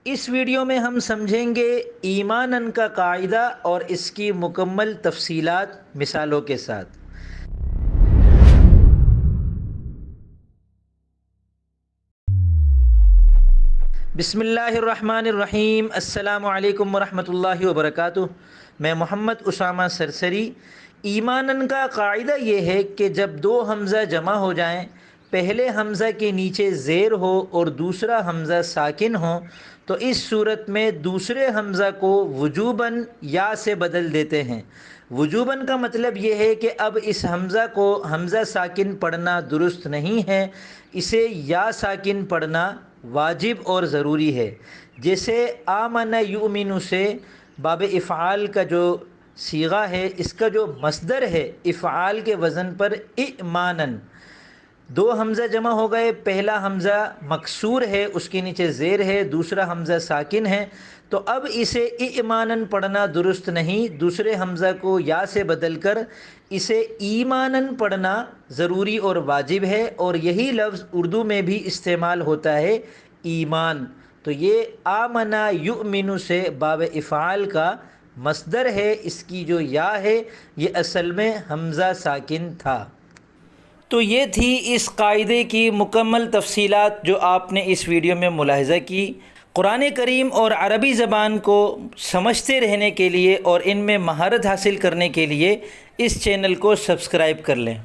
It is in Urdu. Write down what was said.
اس ویڈیو میں ہم سمجھیں گے ایمانن کا قاعدہ اور اس کی مکمل تفصیلات مثالوں کے ساتھ۔ بسم اللہ الرحمن الرحیم۔ السلام علیکم ورحمۃ اللہ وبرکاتہ۔ میں محمد اسامہ سرسری۔ ایمانن کا قاعدہ یہ ہے کہ جب دو حمزہ جمع ہو جائیں، پہلے حمزہ کے نیچے زیر ہو اور دوسرا حمزہ ساکن ہو، تو اس صورت میں دوسرے حمزہ کو وجوباً یا سے بدل دیتے ہیں۔ وجوباً کا مطلب یہ ہے کہ اب اس حمزہ کو حمزہ ساکن پڑھنا درست نہیں ہے، اسے یا ساکن پڑھنا واجب اور ضروری ہے۔ جیسے آمن یؤمن سے باب افعال کا جو صیغہ ہے، اس کا جو مصدر ہے افعال کے وزن پر ایمانن، دو حمزہ جمع ہو گئے، پہلا حمزہ مکسور ہے، اس کے نیچے زیر ہے، دوسرا حمزہ ساکن ہے، تو اب اسے ایمانن پڑھنا درست نہیں، دوسرے حمزہ کو یا سے بدل کر اسے ایمانن پڑھنا ضروری اور واجب ہے، اور یہی لفظ اردو میں بھی استعمال ہوتا ہے ایمان۔ تو یہ آمنا یؤمن سے باب افعال کا مصدر ہے، اس کی جو یا ہے یہ اصل میں حمزہ ساکن تھا۔ تو یہ تھی اس قاعدے کی مکمل تفصیلات جو آپ نے اس ویڈیو میں ملاحظہ کی۔ قرآن کریم اور عربی زبان کو سمجھتے رہنے کے لیے اور ان میں مہارت حاصل کرنے کے لیے اس چینل کو سبسکرائب کر لیں۔